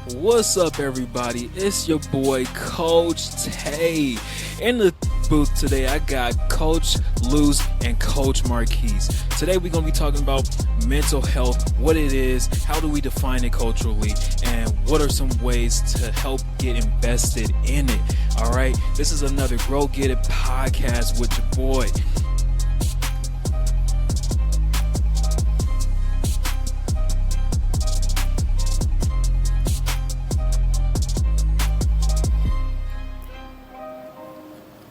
What's up, everybody? It's your boy, Coach Tay. In the booth today, I got Coach Luz and Coach Marquise. Today, we're going to be talking about mental health, what it is, how do we define it culturally, and what are some ways to help get invested in it. All right, this is another Grow Get It podcast with your boy.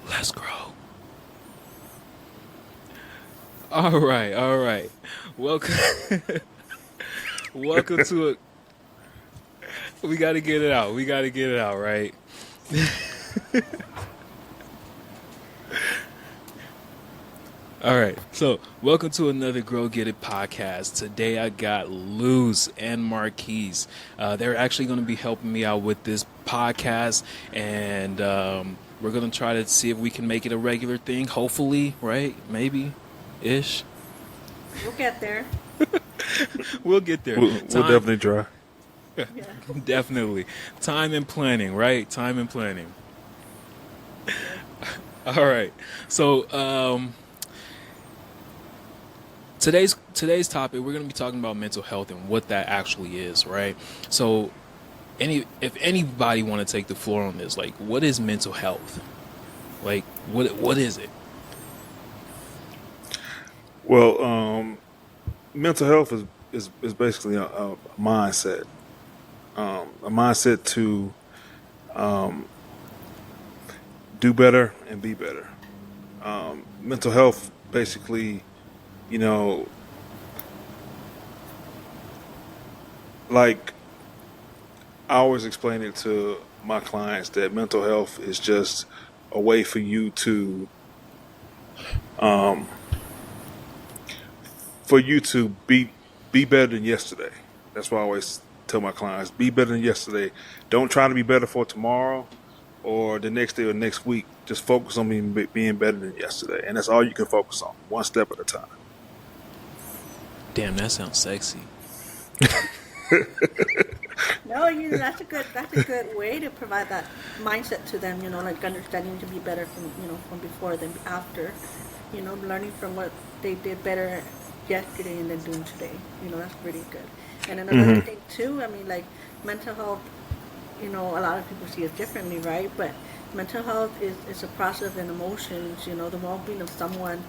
Let's grow. All right. Welcome, welcome to it. We got to get it out. Right? All right. So, welcome to another Grow Get It podcast. Today, I got Luz and Marquise. They're actually going to be helping me out with this podcast, and we're going to try to see if we can make it a regular thing. Hopefully, right? Maybe, ish. We'll get there. We'll get there. We'll definitely try. Yeah. Definitely. Time and planning, right? Time and planning. All right. So, today's topic, we're going to be talking about mental health and what that actually is, right? So, if anybody want to take the floor on this, like, what is mental health? Like, what is it? Well, mental health is basically a mindset. A mindset to do better and be better. Mental health basically, like I always explain it to my clients that mental health is just a way for you to be better than yesterday. That's why I always tell my clients, be better than yesterday. Don't try to be better for tomorrow or the next day or next week. Just focus on being better than yesterday. And that's all you can focus on, one step at a time. Damn, that sounds sexy. No, that's a good way to provide that mindset to them. Like understanding to be better from before than after. Learning from what they did better yesterday and then doing today. That's pretty good. And then another thing too. I mean, like mental health. A lot of people see it differently, right? But mental health is a process and emotions. The well-being of someone.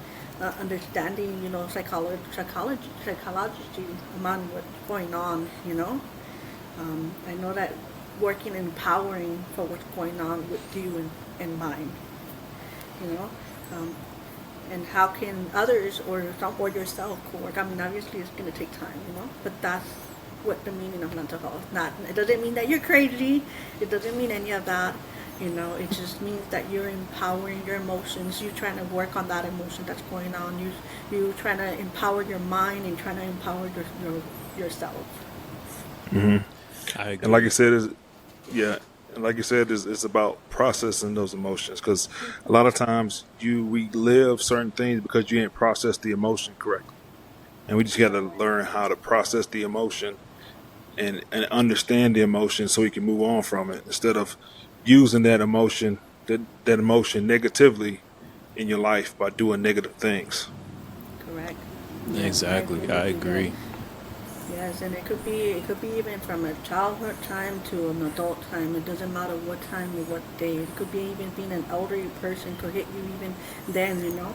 Understanding, psychologically among what's going on, I know that working and empowering for what's going on with you and mine, and how can others or yourself work? I mean, obviously it's going to take time, but that's what the meaning of mental health. It doesn't mean that you're crazy. It doesn't mean any of that. It just means that you're empowering your emotions. You're trying to work on that emotion that's going on. You're trying to empower your mind and trying to empower yourself. I agree. And like you said, it's about processing those emotions. Because a lot of times you relive certain things because you ain't processed the emotion correctly. And we just got to learn how to process the emotion and understand the emotion so we can move on from it instead of using that emotion negatively in your life by doing negative things. Correct. Exactly. I agree. Yes, and it could be even from a childhood time to an adult time. It doesn't matter what time or what day. It could be even being an elderly person could hit you even then. So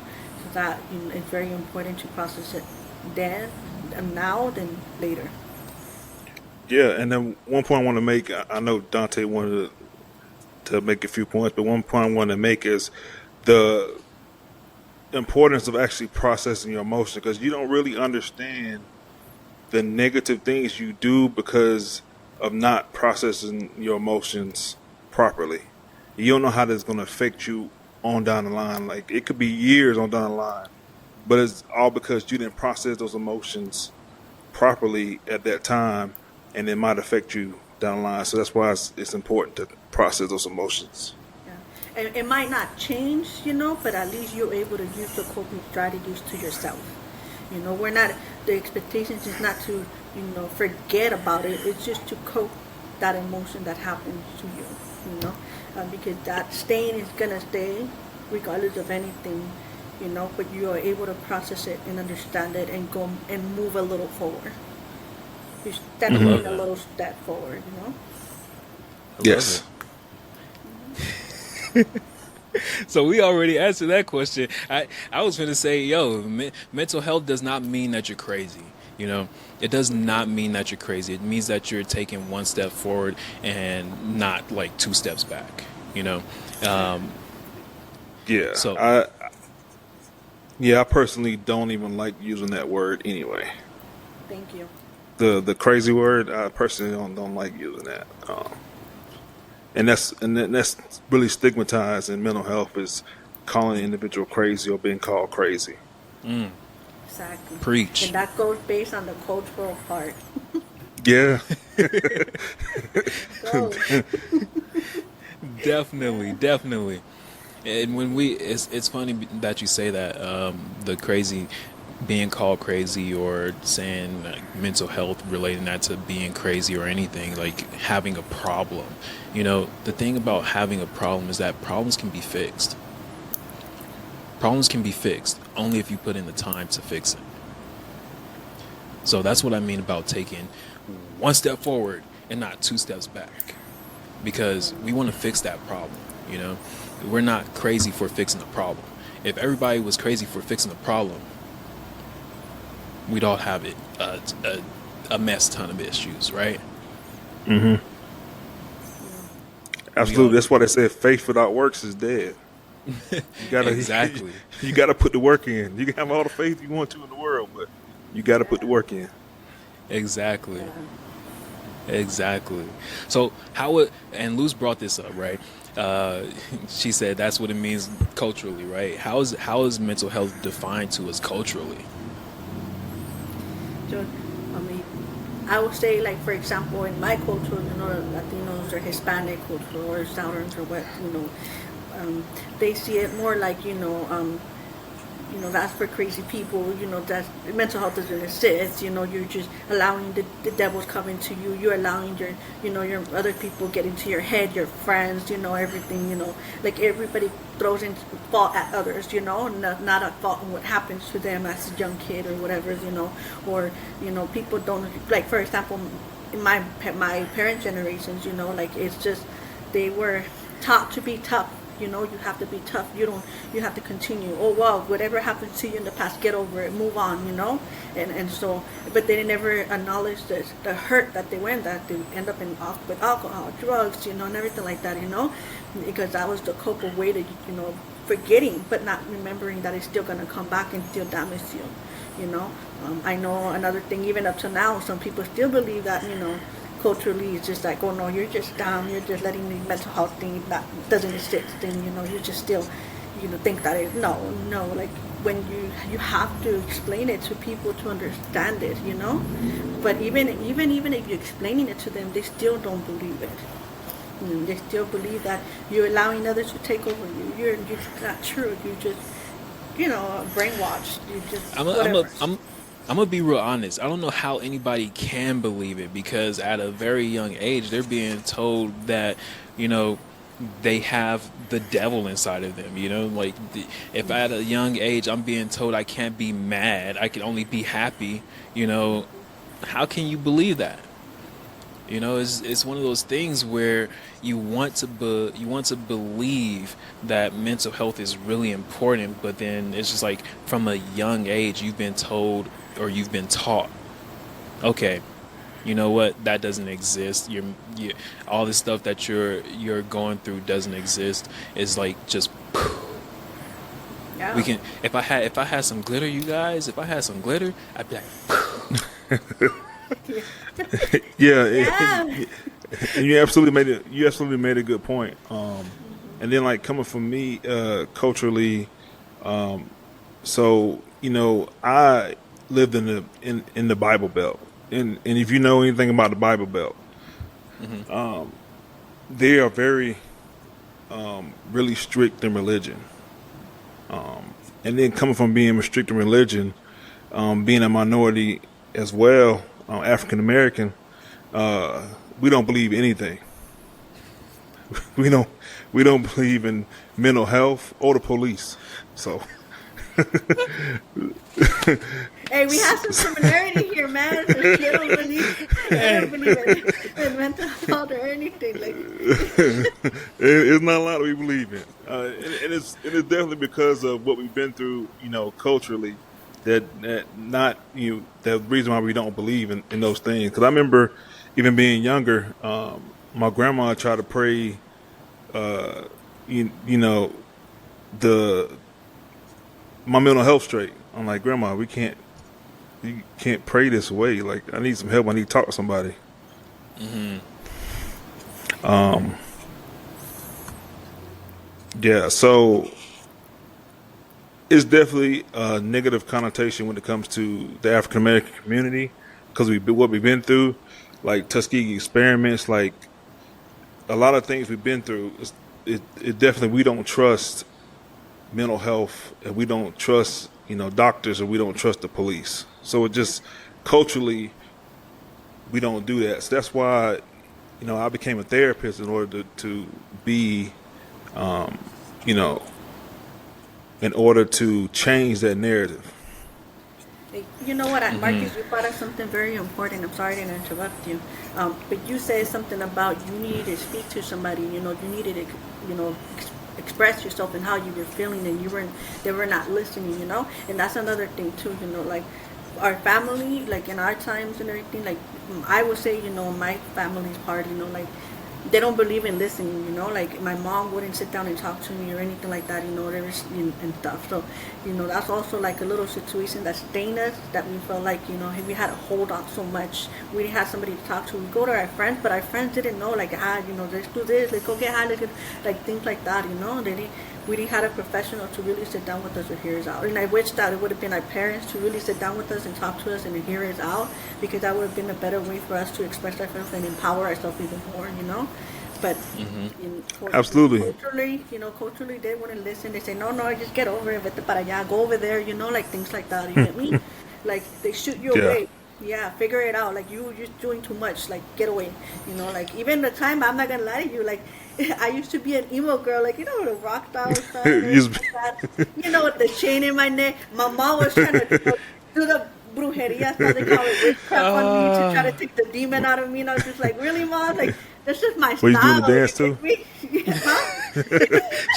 that it's very important to process it then and now than later. Yeah, and then one point I want to make. I know Dante wanted to make a few points, but one point I want to make is the importance of actually processing your emotions, because you don't really understand the negative things you do because of not processing your emotions properly. You don't know how that's going to affect you on down the line. Like, it could be years on down the line, but it's all because you didn't process those emotions properly at that time, and it might affect you down the line. So that's why it's important to process those emotions. Yeah. And it might not change, but at least you're able to use the coping strategies to yourself. We're not, the expectations is not to, forget about it. It's just to cope that emotion that happens to you, because that stain is gonna stay regardless of anything, but you are able to process it and understand it and go and move a little forward. You're I stepping love in a that. little step forward, I Yes. love it. So we already answered that question. I was going to say, yo, mental health does not mean that you're crazy. It does not mean that you're crazy. It means that you're taking one step forward and not like two steps back. Yeah. So I personally don't even like using that word anyway. Thank you. The crazy word, I personally don't like using that. And that's really stigmatized in mental health, is calling an individual crazy or being called crazy. Exactly. preach. And that goes based on the cultural part. Yeah. So, Definitely, definitely. And when it's funny that you say that, the crazy, being called crazy, or saying like, mental health, relating that to being crazy or anything, like having a problem. The thing about having a problem is that problems can be fixed. Problems can be fixed only if you put in the time to fix it. So that's what I mean about taking one step forward and not two steps back. Because we want to fix that problem. We're not crazy for fixing the problem. If everybody was crazy for fixing the problem, we'd all have a mess ton of issues, right? Mm-hmm. Absolutely. That's why they say faith without works is dead. You gotta Exactly. you gotta put the work in. You can have all the faith you want to in the world, but you gotta put the work in. Exactly. yeah. Exactly. So how would, and Luz brought this up, right? She said that's what it means culturally, right? How is mental health defined to us culturally? So, I would say, like, for example, in my culture, Latinos or Hispanic culture or Southerns or what, they see it more like, that's for crazy people, that mental health doesn't exist, you're just allowing the devils come into you, you're allowing your other people get into your head, your friends, everything, like everybody throws in fault at others, not at fault in what happens to them as a young kid or whatever, or, people don't, like, for example, in my parents' generations, like, it's just, they were taught to be tough. You have to be tough. You have to continue. Oh, well, whatever happened to you in the past, get over it, move on, And so, but they never acknowledge the hurt that they went, that they end up with alcohol, drugs, and everything like that, because that was the cope way to, forgetting, but not remembering that it's still going to come back and still damage you, I know another thing, even up to now, some people still believe that, culturally it's just like, oh no, you're just down, you're just letting the mental health thing that doesn't exist, and you just still think that it, no, like, when you have to explain it to people to understand it, but even if you're explaining it to them, they still don't believe it. They still believe that you're allowing others to take over you. You're not true. You just brainwashed. You just whatever. I'm gonna be real honest. I don't know how anybody can believe it, because at a very young age, they're being told that, they have the devil inside of them. Like, if at a young age I'm being told I can't be mad, I can only be happy. How can you believe that? It's one of those things where you want to believe that mental health is really important, but then it's just like from a young age you've been told, or you've been taught, okay, you know what, that doesn't exist. You all this stuff that you're going through doesn't exist. It's like just Yeah. we can. If I had some glitter, you guys, if I had some glitter, I'd be like. Yeah, Yeah. and you absolutely made a good point. And then, like, coming from me, culturally, so I lived in the Bible Belt, and if you know anything about the Bible Belt, they are very really strict in religion. And then coming from being strict in religion, being a minority as well, African American, we don't believe anything. We don't we don't believe in mental health or the police. So Hey, we have some similarity here, man. So I don't believe in mental health or anything. Like, it's not a lot we believe in, and it's definitely because of what we've been through, culturally. That reason why we don't believe in those things. Because I remember even being younger, my grandma tried to pray, you know, the my mental health straight. I'm like, Grandma, you can't pray this way. Like, I need some help. I need to talk to somebody. Yeah, so it's definitely a negative connotation when it comes to the African American community because what we've been through, like Tuskegee experiments, like a lot of things we've been through. It definitely, we don't trust mental health, and we don't trust doctors, or we don't trust the police. So it just culturally we don't do that. So that's why I became a therapist in order to be you know in order to change that narrative. you know what, Marcus, you brought up something very important. I'm sorry to interrupt you, but you said something about you needed to speak to somebody. You needed to, express yourself and how you were feeling, and they were not listening. And that's another thing too. Like our family, like in our times and everything. Like I would say, my family's part. Like they don't believe in listening, like my mom wouldn't sit down and talk to me or anything like that, there was, and stuff. So, that's also like a little situation that stained us, that we felt like, we had to hold on so much. We didn't have somebody to talk to. We go to our friends, but our friends didn't know, like, let's do this, let's go get high, let's get, like, things like that, we didn't have a professional to really sit down with us or hear us out. And I wish that it would have been our parents to really sit down with us and talk to us and hear us out, because that would have been a better way for us to express ourselves and empower ourselves even more, But Absolutely. Culturally they wouldn't listen. They say, no, just get over it, vete para allá, go over there, like things like that. You get me? Like they shoot you away. Yeah, figure it out. Like you're doing too much. Like get away. Like even the time, I'm not gonna lie to you. Like I used to be an emo girl. Like the rock style stuff. With the chain in my neck. My mom was trying to do the brujeria, as they call it, witchcraft on me to try to take the demon out of me. And I was just like, really, Mom? Like that's just my style. Were you doing the dance too?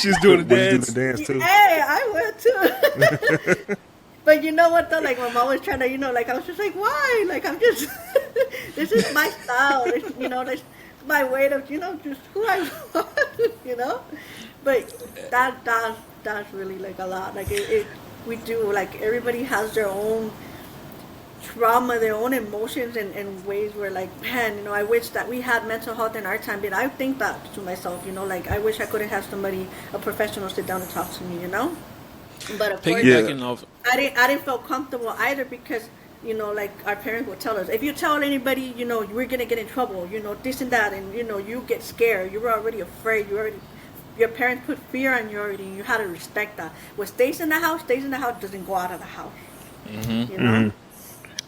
She's doing the dance. Was you doing the dance too? Hey, I would too. But you know what though? Like my mom was trying to, like I was just like, why? Like I'm just, this is my style. That's my way of, just who I am. But that's really like a lot. Like we do, like everybody has their own trauma, their own emotions, and ways where, like, man, I wish that we had mental health in our time. But I think that to myself, like I wish I could have had somebody, a professional, sit down and talk to me, But of course, I didn't feel comfortable either, because like our parents would tell us, if you tell anybody, we're gonna get in trouble, this and that, and you get scared, you were already afraid, your parents put fear on you already, and you had to respect that. What stays in the house, doesn't go out of the house.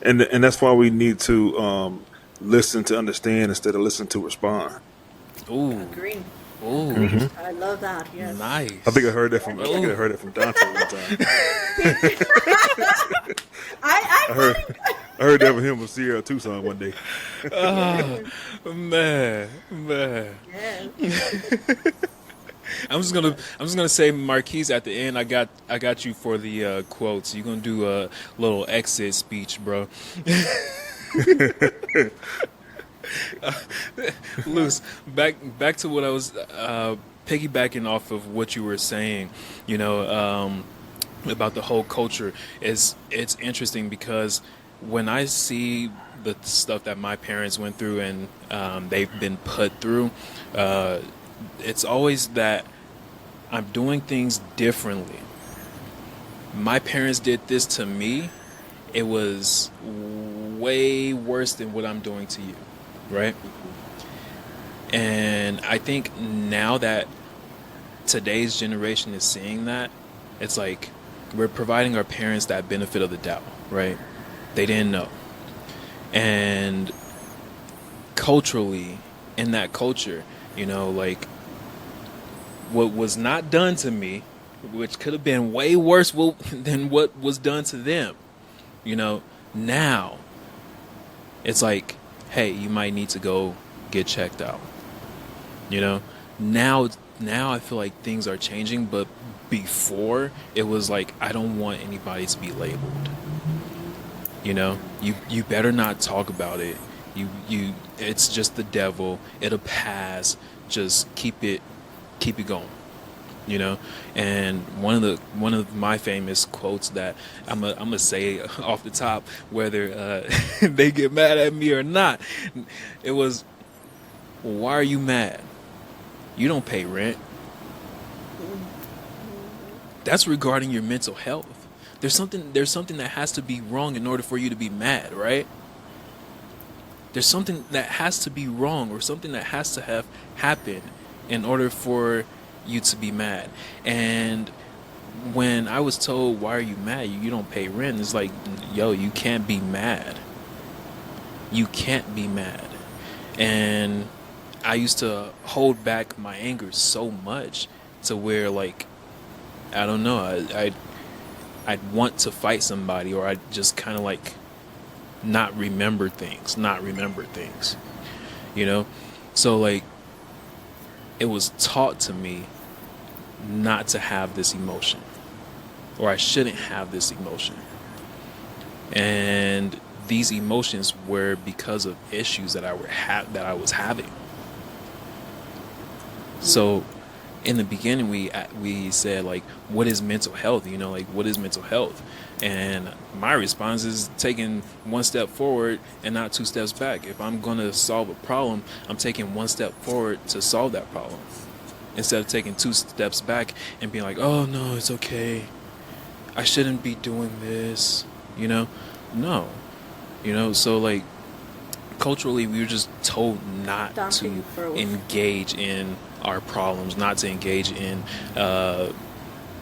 And that's why we need to listen to understand instead of listen to respond. Ooh. Agree. Ooh. I love that. Yes. Nice. I think I heard that from Dante one time. I heard that from him with Sierra Tucson one day. Man. Yes. I'm just gonna say, Marquise, at the end, I got you for the quotes. You're gonna do a little exit speech, bro. Luz, back to what I was piggybacking off of what you were saying. About the whole culture. It's interesting because when I see the stuff that my parents went through and they've been put through, it's always that I'm doing things differently. My parents did this to me. It was way worse than what I'm doing to you, right? And I think now that today's generation is seeing that, it's like we're providing our parents that benefit of the doubt, right? They didn't know. And culturally, in that culture, you know, like what was not done to me, which could have been way worse than what was done to them, you know, now it's like, hey, you might need to go get checked out. You know, now I feel like things are changing, but before it was like, I don't want anybody to be labeled. You know, you better not talk about it. You it's just the devil. It'll pass. Just keep it going. You know, and one of my famous quotes that I'm gonna say off the top, whether they get mad at me or not, it was, why are you mad? You don't pay rent. That's regarding your mental health. There's something that has to be wrong in order for you to be mad, right? There's something that has to be wrong, or something that has to have happened in order for you to be mad. And when I was told, why are you mad? You don't pay rent. It's like, yo, you can't be mad. You can't be mad. And I used to hold back my anger so much to where, like, I don't know, I'd want to fight somebody, or I'd just kind of like not remember things, you know? So like, it was taught to me not to have this emotion, or I shouldn't have this emotion. And these emotions were because of issues that I was having. So in the beginning, we said, like, what is mental health? You know, like, what is mental health? And my response is taking one step forward and not two steps back. If I'm going to solve a problem, I'm taking one step forward to solve that problem, instead of taking two steps back and being like, oh no, it's okay, I shouldn't be doing this, you know? No. You know, so like, culturally, we were just told not to engage in our problems, not to engage in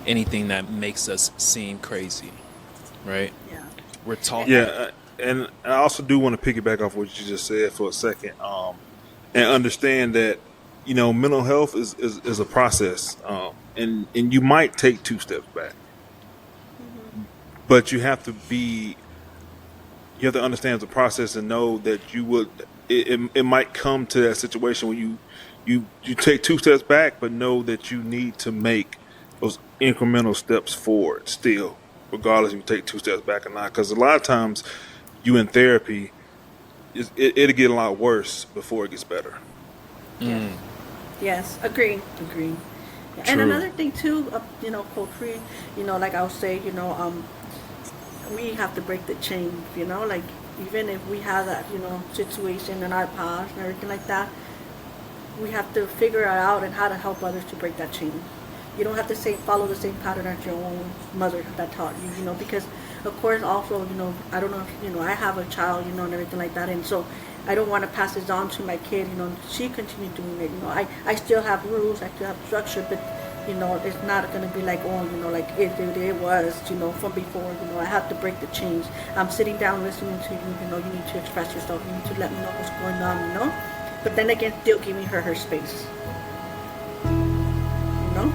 anything that makes us seem crazy, right? Yeah. We're taught. Yeah, and I also do want to piggyback off what you just said for a second, and understand that, you know, mental health is a process, and you might take two steps back, but you have to understand the process and know that it might come to that situation where you take two steps back, but know that you need to make those incremental steps forward still, regardless if you take two steps back or not. Because a lot of times, you in therapy, it'll get a lot worse before it gets better. Mm. Yes, agree. Yeah. And another thing too, you know, culturally, you know, like I'll say, you know, we have to break the chain, you know, like, even if we have that, you know, situation in our past and everything like that, we have to figure it out and how to help others to break that chain. You don't have to follow the same pattern as your own mother that taught you, you know, because of course also, you know, I don't know if, you know, I have a child, you know, and everything like that, and so I don't want to pass this on to my kid, you know, she continued doing it, you know, I still have rules, I still have structure, but, you know, it's not going to be like, oh, you know, like it was, you know, from before, you know, I have to break the chains. I'm sitting down listening to you, you know, you need to express yourself, you need to let me know what's going on, you know, but then again, still giving her space, you know?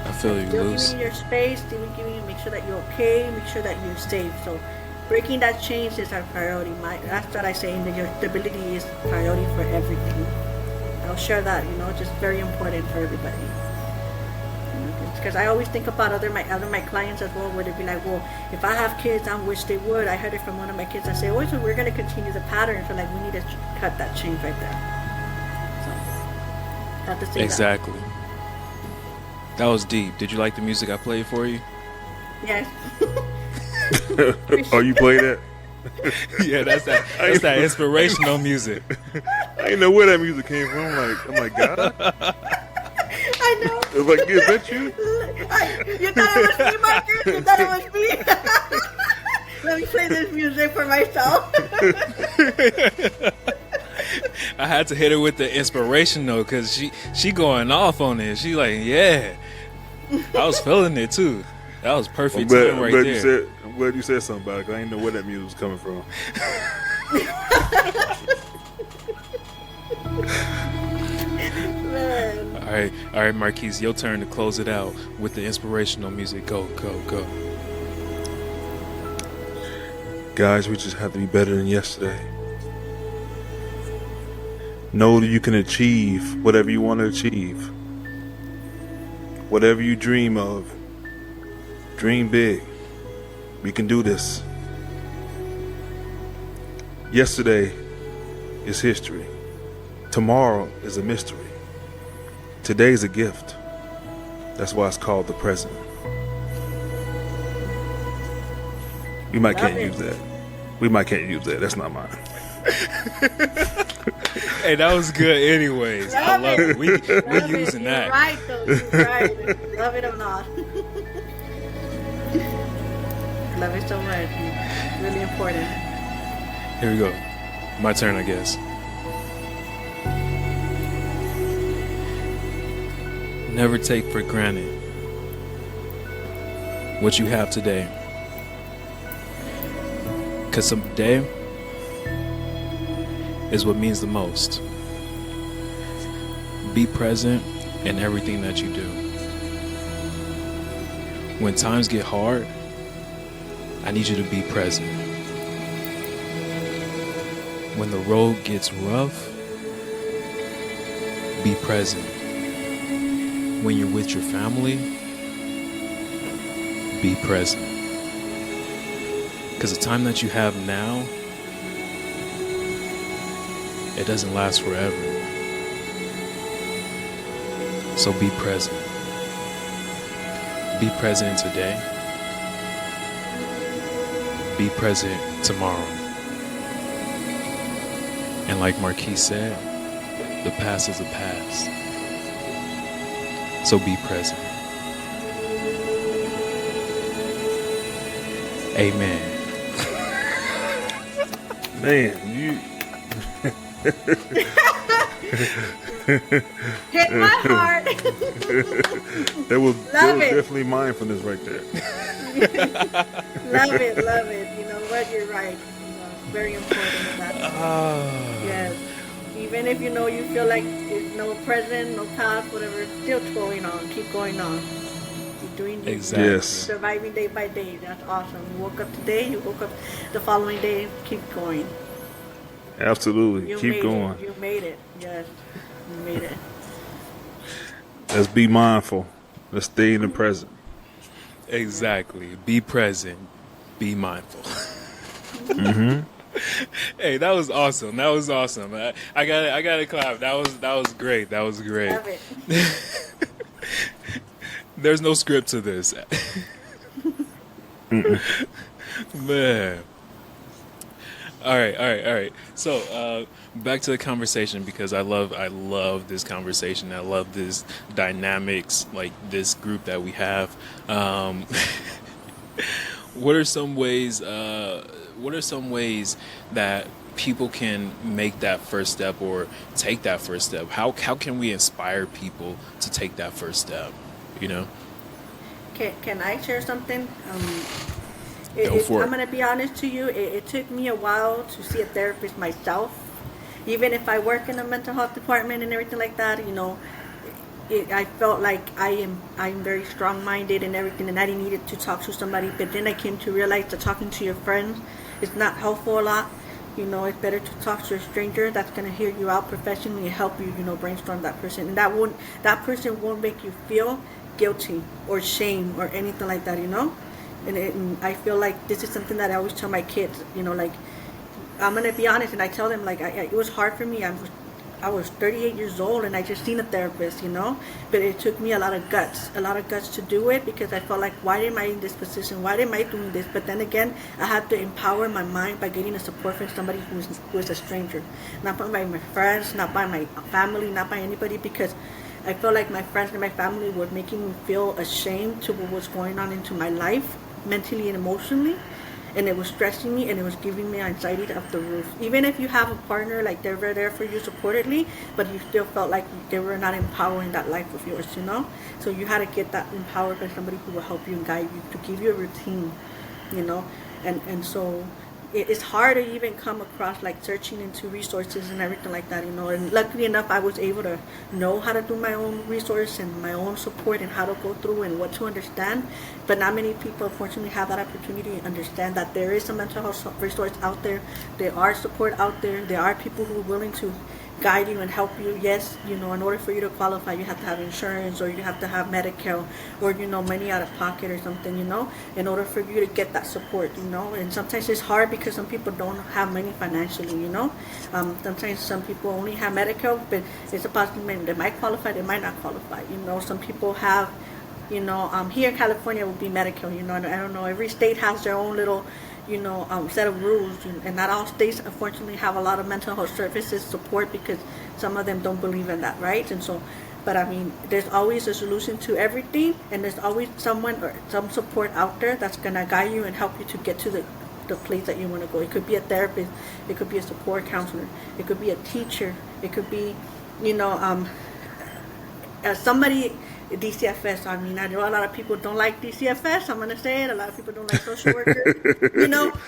I feel you, still Luz. giving your space, still giving you, make sure that you're okay, make sure that you're safe. So breaking that chain is our priority. That's what I say, that your stability is priority for everything. I'll share that, you know, just very important for everybody. Because I always think about other my clients as well, where they'd be like, well, if I have kids, I wish they would. I heard it from one of my kids. I say, oh, so we're going to continue the pattern. So like, we need to cut that chain right there. So, have to say exactly. That was deep. Did you like the music I played for you? Yes. Oh, you played that? Yeah, that's that inspirational music. I didn't know where that music came from. I'm like, God. I know. It was like, is that you? You thought it was me, Marcus? You thought it was me? Let me play this music for myself. I had to hit her with the inspirational, because she going off on it. She like, yeah. I was feeling it too. That was perfect time right there. You said something about it, 'cause I didn't know where that music was coming from. All right, Marquise, your turn to close it out with the inspirational music. Go, go, go. Guys, we just have to be better than yesterday. Know that you can achieve whatever you want to achieve. Whatever you dream of, dream big. We can do this. Yesterday is history. Tomorrow is a mystery. Today is a gift. That's why it's called the present. We might can't use that. We might can't use that. That's not mine. Hey, that was good anyways. I love it. We're using You're that. right, though. You're right. Love it or not. Love it so much. It's really important. Here we go. My turn, I guess. Never take for granted what you have today. Because someday is what means the most. Be present in everything that you do. When times get hard, I need you to be present. When the road gets rough, be present. When you're with your family, be present. Because the time that you have now, it doesn't last forever. So be present. Be present today. Be present tomorrow. And like Marquise said, the past is the past. So be present. Amen. Man, you Hit my heart. there was Love it. definitely mindfulness right there. Love it, love it. You know what? You're right. You know, it's very important in that. Yes. Even if you know you feel like there's no present, no past, whatever, still going on. Keep going on. Keep doing you. Exactly. Yes. Surviving day by day. That's awesome. You woke up today, you woke up the following day, keep going. Absolutely. You Keep made going. It. You made it. Yes. You made it. Let's be mindful. Let's stay in the present. Exactly. Be present. Be mindful. Mm-hmm. Hey, that was awesome. That was awesome. I got to clap. That was great. That was great. Love it. There's no script to this. Man. All right. So, back to the conversation, because I love this conversation. I love this dynamics, like this group that we have. What are some ways that people can make that first step or take that first step? How can we inspire people to take that first step? You know? Can I share something? Go for it. I'm going to be honest to you. It took me a while to see a therapist myself. Even if I work in the mental health department and everything like that, you know, I felt like I'm very strong-minded and everything, and I didn't need to talk to somebody. But then I came to realize that talking to your friends is not helpful a lot. You know, it's better to talk to a stranger that's going to hear you out professionally and help you, you know, brainstorm that person. And that person won't make you feel guilty or shame or anything like that, you know. And I feel like this is something that I always tell my kids, you know, like, I'm going to be honest, and I tell them, like, it was hard for me. I was 38 years old, and I just seen a therapist, you know, but it took me a lot of guts to do it, because I felt like, why am I in this position? Why am I doing this? But then again, I had to empower my mind by getting the support from somebody who is a stranger, not by my friends, not by my family, not by anybody, because I felt like my friends and my family were making me feel ashamed to what was going on into my life, mentally and emotionally. And it was stressing me, and it was giving me anxiety off the roof. Even if you have a partner, like, they were there for you supportively, but you still felt like they were not empowering that life of yours, you know? So you had to get that empowered by somebody who will help you and guide you, to give you a routine, you know? And so it's hard to even come across like searching into resources and everything like that, and luckily enough I was able to know how to do my own resource and my own support and how to go through and what to understand. But not many people unfortunately have that opportunity to understand that there is a mental health resource out there. There are support out there. There are people who are willing to guide you and help you. Yes, in order for you to qualify, you have to have insurance, or you have to have Medicare, or money out of pocket or something, in order for you to get that support, and sometimes it's hard because some people don't have money financially, sometimes some people only have Medicare, but it's a possibility they might qualify, they might not qualify, some people have, here in California would be Medicare, and I don't know, every state has their own little set of rules, and not all states unfortunately have a lot of mental health services support because some of them don't believe in that, right? And so, but I mean, there's always a solution to everything, and there's always someone or some support out there that's gonna guide you and help you to get to the place that you want to go. It could be a therapist, it could be a support counselor, it could be a teacher, it could be, somebody. DCFS. I mean, I know a lot of people don't like DCFS. I'm gonna say it. A lot of people don't like social workers,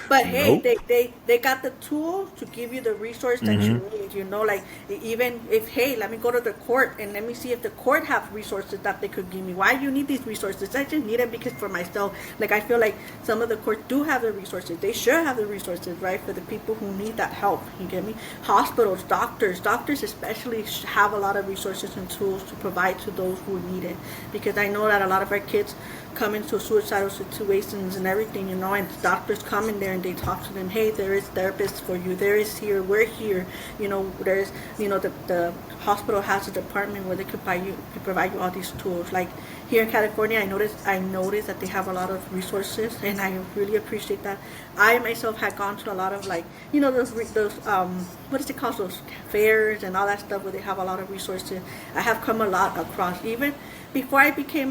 But hey, Nope. they got the tools to give you the resource that you need. Like even if let me go to the court and let me see if the court have resources that they could give me. Why do you need these resources? I just need them because for myself. Like I feel like some of the courts do have the resources. They should have the resources, right, for the people who need that help. You get me? Hospitals, doctors especially have a lot of resources and tools to provide to those who need it. Because I know that a lot of our kids come into suicidal situations and everything, and doctors come in there and they talk to them. Hey, there is therapists for you. There is here. We're here. There's the hospital has a department where they could provide you all these tools. Like here in California, I noticed that they have a lot of resources, and I really appreciate that. I myself had gone to a lot of those what is it called, those fairs and all that stuff where they have a lot of resources. I have come a lot across even before I became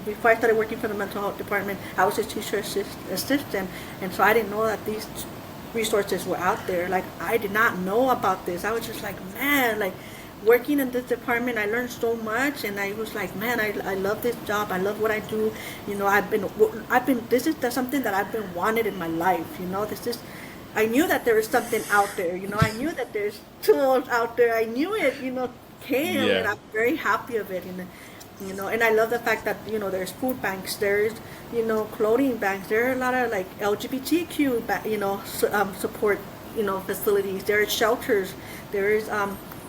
before I started working for the mental health department. I was a teacher assistant, and so I didn't know that these resources were out there. Like I did not know about this. I was just like, man, like working in this department, I learned so much, and I was like, man, I love this job. I love what I do. This is something that I've been wanted in my life. I knew that there was something out there. I knew that there's tools out there. I knew it. Came, and I'm very happy of it. And I love the fact that there's food banks, there's clothing banks, there are a lot of like LGBTQ support facilities, there are shelters, there is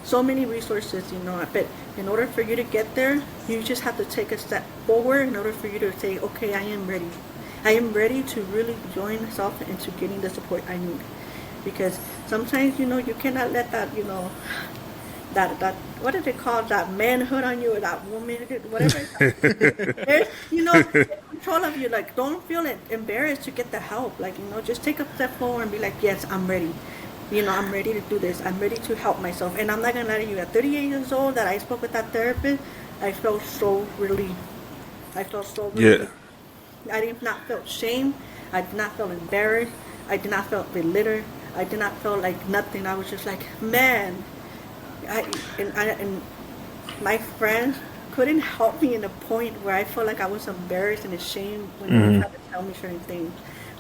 so many resources, but in order for you to get there, you just have to take a step forward in order for you to say, okay, I am ready to really join myself into getting the support I need. Because sometimes you cannot let that that what is it called, that manhood on you, or that womanhood, whatever there's control of you. Like don't feel embarrassed to get the help. Like just take a step forward and be like, yes, I'm ready. I'm ready to do this. I'm ready to help myself. And I'm not gonna lie to you, at 38 years old that I spoke with that therapist, I felt so relieved. Yeah. I did not feel shame. I did not feel embarrassed. I did not feel belittled. I did not feel like nothing. I was just like, man. And my friends couldn't help me in a point where I felt like I was embarrassed and ashamed when they tried to tell me certain things.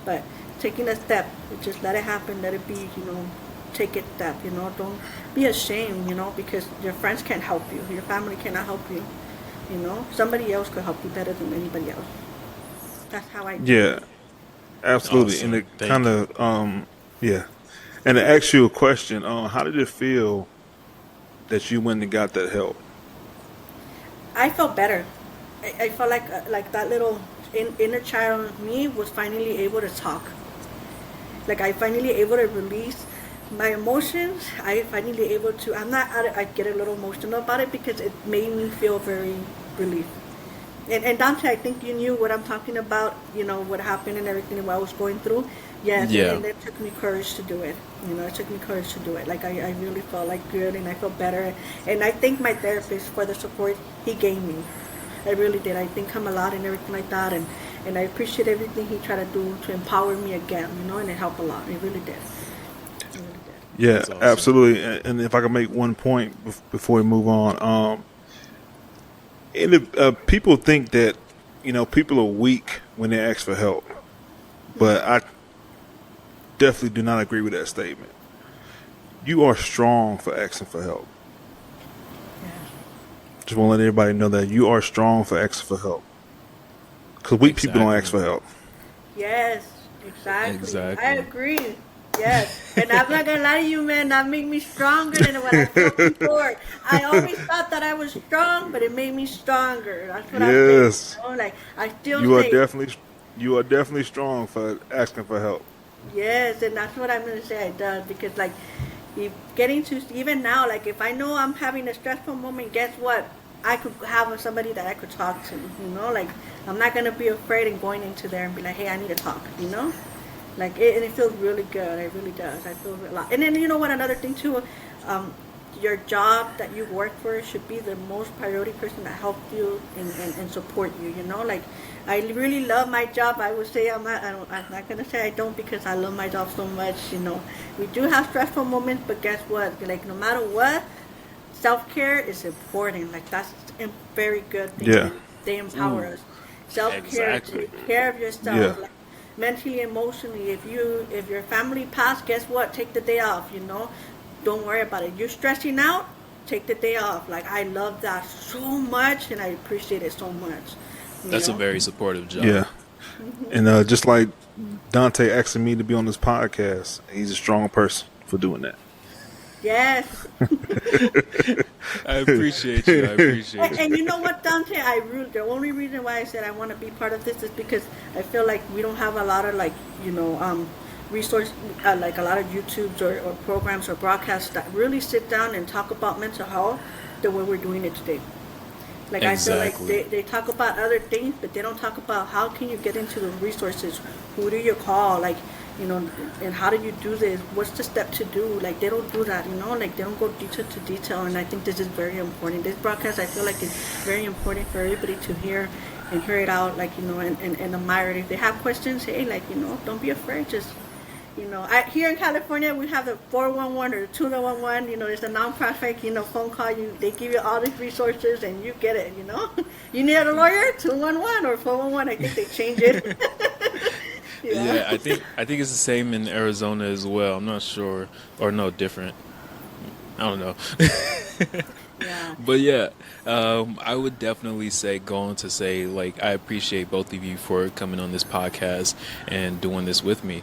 But taking a step, just let it happen, let it be, take it step, don't be ashamed, because your friends can't help you, your family cannot help you, somebody else could help you better than anybody else. That's how I do. Yeah, absolutely. Awesome. And it Thank kind of, yeah. And to ask you a question, how did it feel that you went and got that help? I felt better. I felt like that little inner child of me was finally able to talk. Like I finally able to release my emotions. I finally able to. I get a little emotional about it because it made me feel very relieved. And Dante, I think you knew what I'm talking about. What happened and everything, what I was going through. Yes, Yeah. and it took me courage to do it. It took me courage to do it. Like I really felt like good, and I felt better. And I thank my therapist for the support he gave me. I really did. I thank him a lot and everything like that. And I appreciate everything he tried to do to empower me again. And it helped a lot. It really did. It really did. Yeah, That's awesome. absolutely. And if I could make one point before we move on, people think that people are weak when they ask for help, but definitely do not agree with that statement. You are strong for asking for help. Yeah. Just want to let everybody know that you are strong for asking for help. Because weak people don't ask for help. Yes, exactly. Exactly. I agree. Yes. And I'm not gonna lie to you, man, that made me stronger than what I felt before. I always thought that I was strong, but it made me stronger. That's what I'm saying. Yes. You know? Like I still You are say definitely strong for asking for help. yes, and that's what I'm gonna say I does because like if getting to even now, like if I know I'm having a stressful moment, guess what? I could have somebody that I could talk to, like I'm not gonna be afraid in going into there and be like, hey, I need to talk, like and it feels really good. It really does. I feel a lot. And then you know what? Another thing too, your job that you work for should be the most priority person that helps you and support you. Like I really love my job. I would say I'm not gonna say I don't because I love my job so much. We do have stressful moments, but guess what? Like no matter what, self-care is important. Like that's a very good thing. Yeah. They empower us. Self-care, Exactly. take care of yourself. Yeah. Like, mentally, emotionally. If your family passed, guess what? Take the day off. Don't worry about it. You're stressing out, take the day off. Like I love that so much, and I appreciate it so much. That's a very supportive job. Yeah. And just like Dante asking me to be on this podcast, he's a strong person for doing that. Yes. I appreciate you. And you know what, Dante? The only reason why I said I want to be part of this is because I feel like we don't have a lot of resource, like a lot of YouTubes or programs or broadcasts that really sit down and talk about mental health the way we're doing it today. Like Exactly. I feel like they talk about other things, but they don't talk about how can you get into the resources, who do you call, like, and how do you do this? What's the step to do? Like they don't do that, like they don't go detail to detail, and I think this is very important. This broadcast I feel like is very important for everybody to hear and hear it out, like, and admire it. If they have questions, hey, like, don't be afraid, just here in California, we have the 411 or the 211. It's a nonprofit. Phone call. They give you all these resources, and you get it. You need a lawyer, 211 or 411. I think they change it. Yeah, I think it's the same in Arizona as well. I'm not sure, or no, different. I don't know. Yeah. But yeah, I would definitely go on to say, like, I appreciate both of you for coming on this podcast and doing this with me.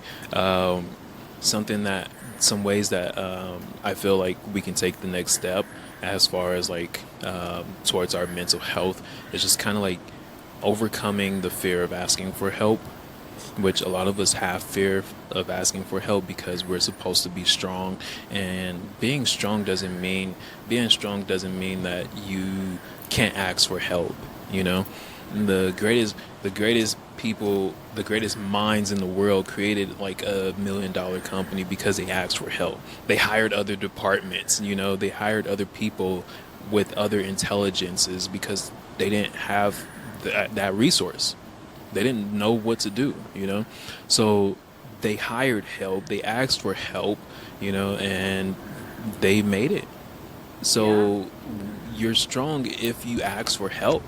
Some ways that I feel like we can take the next step as far as like towards our mental health is just kind of like overcoming the fear of asking for help, which a lot of us have fear of asking for help because we're supposed to be strong, and being strong doesn't mean that you can't ask for help. The greatest people, the greatest minds in the world created like $1 million company because they asked for help. They hired other departments, they hired other people with other intelligences because they didn't have that resource. They didn't know what to do, So they hired help, they asked for help, and they made it. So you're strong if you ask for help.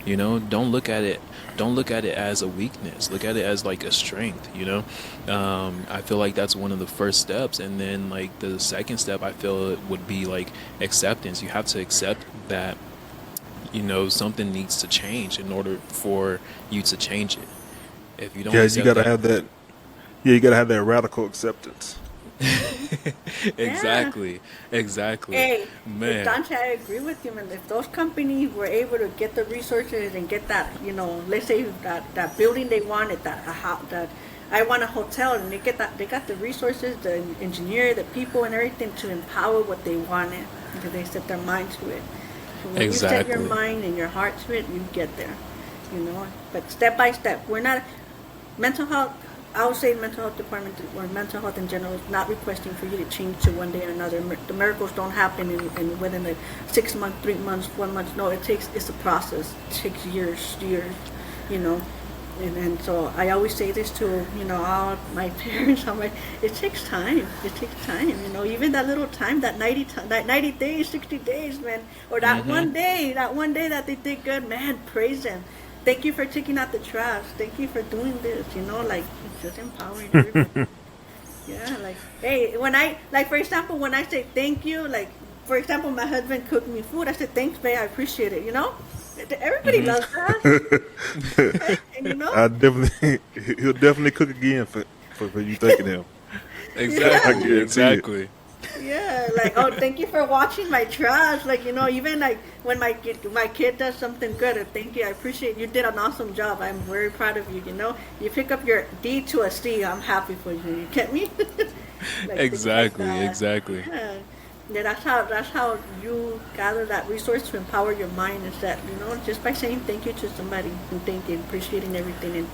Don't look at it as a weakness. Look at it as like a strength, I feel like that's one of the first steps. And then like the second step I feel it would be like acceptance. You have to accept that something needs to change in order for you to change it. If you don't, you gotta have that. Yeah, you gotta have that radical acceptance. Exactly. Hey, Man. Dante, I agree with you, man. If those companies were able to get the resources and get that, let's say that building they wanted, that I want a hotel, and they got the resources, the engineer, the people, and everything to empower what they wanted because they set their mind to it. When you set your mind and your heart to it, you get there, But step by step, we're not mental health. I would say mental health department or mental health in general is not requesting for you to change to one day or another. The miracles don't happen in within the 6 months, 3 months, 1 month. No, it's a process. It takes years, And so I always say this to all my parents. I'm like, it takes time. It takes time. Even that little time, that 90 days, 60 days, man, or that one day that they did good, man. Praise them. Thank you for taking out the trash. Thank you for doing this. Like it's just empowering everybody. Yeah, like, hey, when I, like, for example, when I say thank you, like, for example, my husband cooked me food, I said, thanks, babe, I appreciate it, you know? Everybody loves that. And, you know, I definitely, he'll definitely cook again for you thanking him. I yeah. Exactly, guarantee it. exactly. Yeah, like, oh, thank you for watching my trash. Like, you know, even like when my kid does something good, thank you, I appreciate you did an awesome job. I'm very proud of you. You know, you pick up your D to a C. I'm happy for you. You get me? Like things like Exactly, that. exactly. Yeah. Yeah, that's how you gather that resource to empower your mind. Is that, you know, just by saying thank you to somebody and thanking, appreciating everything, and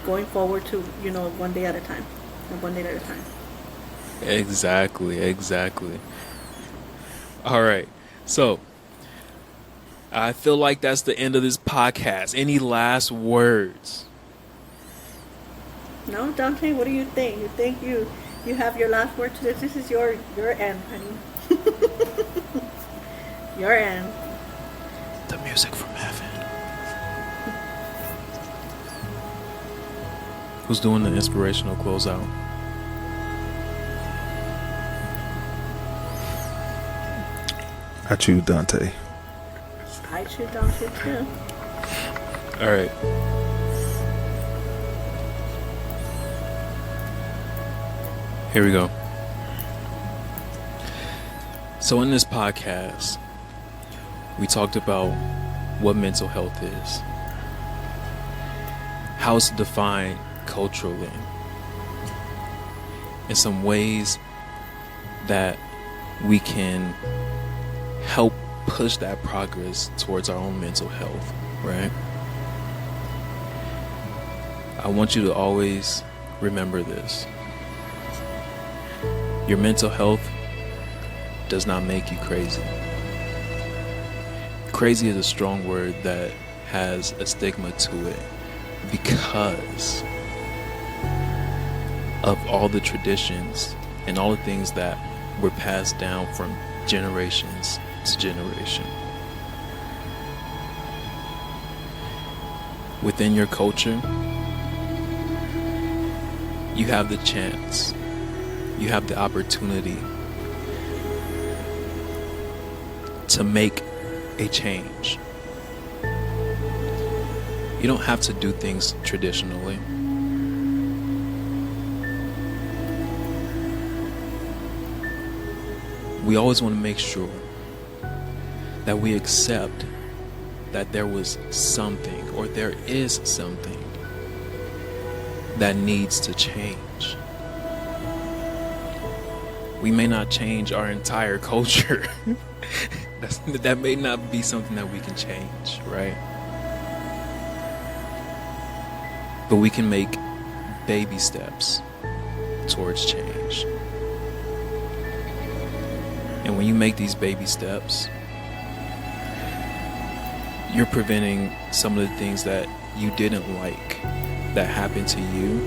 going forward to, you know, one day at a time, and one day at a time. Exactly, exactly. All right. So, I feel like that's the end of this podcast. Any last words? No, Dante, what do you think? You think you have your last word to this? This is your end, honey. Your end. The music from heaven. Who's doing the inspirational closeout? I choose Dante. I choose Dante too. All right. Here we go. So in this podcast, we talked about what mental health is, how it's defined culturally, and some ways that we can help push that progress towards our own mental health, right? I want you to always remember this. Your mental health does not make you crazy. Crazy is a strong word that has a stigma to it because of all the traditions and all the things that were passed down from generations to generation. Within your culture, you have the chance, you have the opportunity to make a change. You don't have to do things traditionally. We always want to make sure that we accept that there was something, or there is something that needs to change. We may not change our entire culture. That may not be something that we can change, right? But we can make baby steps towards change. And when you make these baby steps, you're preventing some of the things that you didn't like that happened to you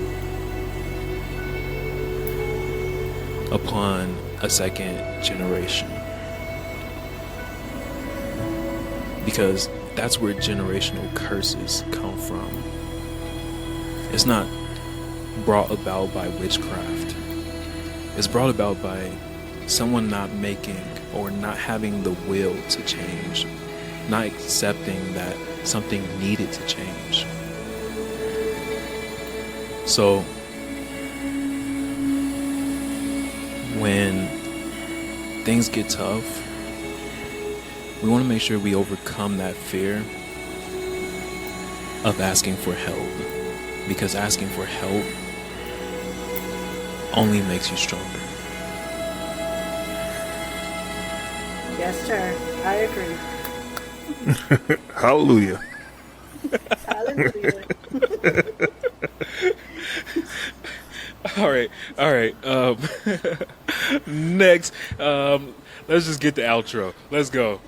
upon a second generation. Because that's where generational curses come from. It's not brought about by witchcraft. It's brought about by someone not making or not having the will to change, not accepting that something needed to change. So when things get tough, we want to make sure we overcome that fear of asking for help, because asking for help only makes you stronger. Yes, sir. I agree. Hallelujah. Hallelujah. All right. Next, let's just get the outro. Let's go.